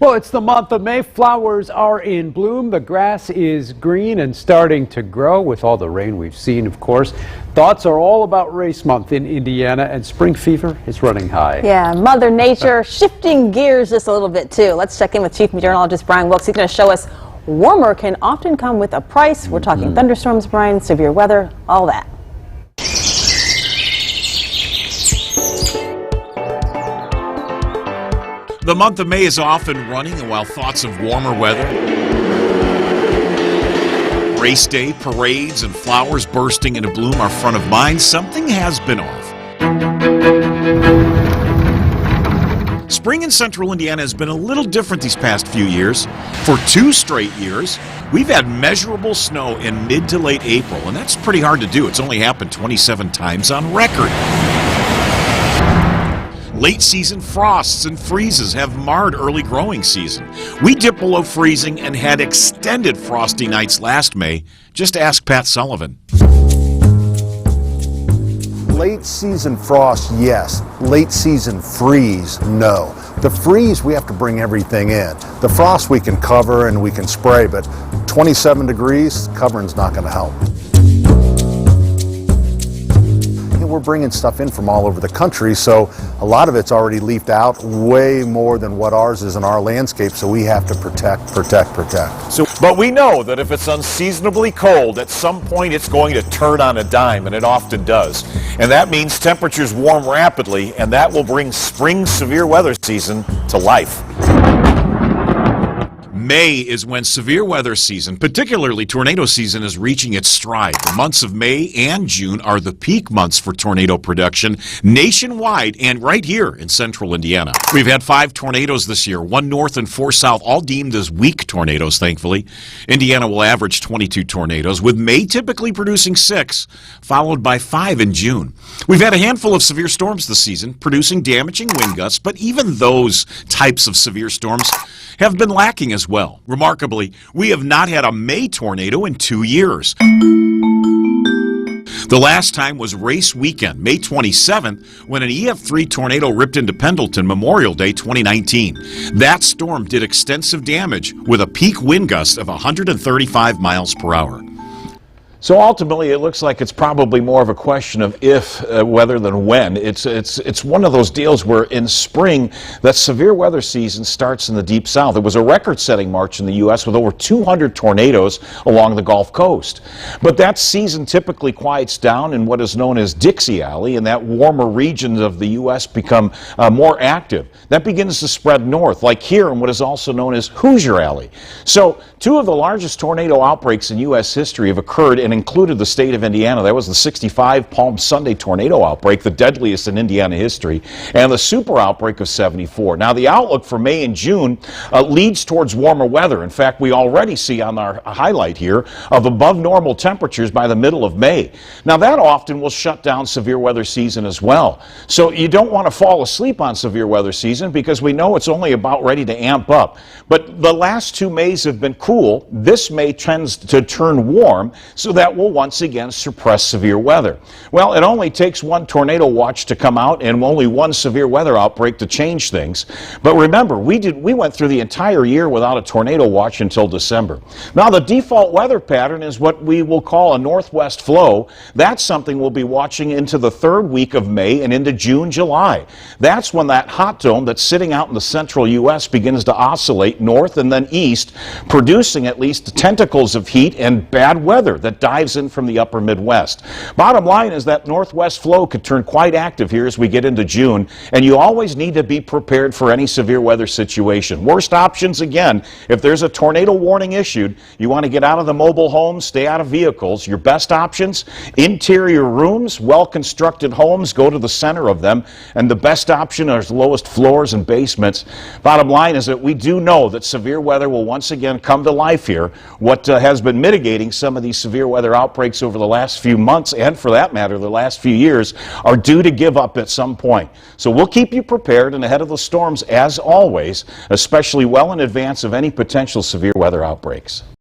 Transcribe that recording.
Well, it's the month of May. Flowers are in bloom. The grass is green and starting to grow with all the rain we've seen, of course. Thoughts are all about Race Month in Indiana, and spring fever is running high. Yeah, Mother Nature shifting gears just a little bit, too. Let's check in with Chief Meteorologist Brian Wilkes. He's going to show us warmer can often come with a price. We're talking thunderstorms, Brian, severe weather, all that. The month of May is off and running, and while thoughts of warmer weather, race day, parades, and flowers bursting into bloom are front of mind, something has been off. Spring in central Indiana has been a little different these past few years. For 2 straight years, we've had measurable snow in mid to late April, and that's pretty hard to do. It's only happened 27 times on record. Late season frosts and freezes have marred early growing season. We dipped below freezing and had extended frosty nights last May. Just ask Pat Sullivan. Late season frost, yes. Late season freeze, no. The freeze, we have to bring everything in. The frost we can cover and we can spray, but 27 degrees, covering's not going to help. We're bringing stuff in from all over the country, so a lot of it's already leafed out, way more than what ours is in our landscape, so we have to protect. But we know that if it's unseasonably cold, at some point it's going to turn on a dime, and it often does. And that means temperatures warm rapidly, and that will bring spring severe weather season to life. May is when severe weather season, particularly tornado season, is reaching its stride. The months of May and June are the peak months for tornado production nationwide and right here in central Indiana. We've had 5 tornadoes this year, 1 north and 4 south, all deemed as weak tornadoes, thankfully. Indiana will average 22 tornadoes, with May typically producing 6, followed by 5 in June. We've had a handful of severe storms this season, producing damaging wind gusts, but even those types of severe storms have been lacking as well. Remarkably, we have not had a May tornado in 2 years. The last time was race weekend, May 27th, when an EF3 tornado ripped into Pendleton Memorial Day 2019. That storm did extensive damage with a peak wind gust of 135 miles per hour. So ultimately, it looks like it's probably more of a question of if rather than when. It's one of those deals where in spring, that severe weather season starts in the Deep South. It was a record-setting March in the U.S. with over 200 tornadoes along the Gulf Coast. But that season typically quiets down in what is known as Dixie Alley, and that warmer regions of the U.S. become more active. That begins to spread north, like here in what is also known as Hoosier Alley. So 2 of the largest tornado outbreaks in U.S. history have occurred and included the state of Indiana. That was the '65 Palm Sunday tornado outbreak, the deadliest in Indiana history, and the super outbreak of '74. Now, the outlook for May and June leads towards warmer weather. In fact, we already see on our highlight here of above normal temperatures by the middle of May. Now, that often will shut down severe weather season as well. So you don't want to fall asleep on severe weather season because we know it's only about ready to amp up. But the last 2 Mays have been cool. This May tends to turn warm, so that will once again suppress severe weather. Well, it only takes 1 tornado watch to come out and only 1 severe weather outbreak to change things. But remember, we went through the entire year without a tornado watch until December. Now, the default weather pattern is what we will call a northwest flow. That's something we'll be watching into the 3rd week of May and into June, July. That's when that hot dome that's sitting out in the central U.S. begins to oscillate north and then east, producing at least tentacles of heat and bad weather that dives in from the upper Midwest. Bottom line is that northwest flow could turn quite active here as we get into June, and you always need to be prepared for any severe weather situation. Worst options, again, if there's a tornado warning issued, you want to get out of the mobile homes, stay out of vehicles. Your best options, interior rooms, well-constructed homes, go to the center of them, and the best option are lowest floors and basements. Bottom line is that we do know that severe weather will once again come to life here. What has been mitigating some of these severe weather outbreaks over the last few months, and for that matter, the last few years, are due to give up at some point. So we'll keep you prepared and ahead of the storms as always, especially well in advance of any potential severe weather outbreaks.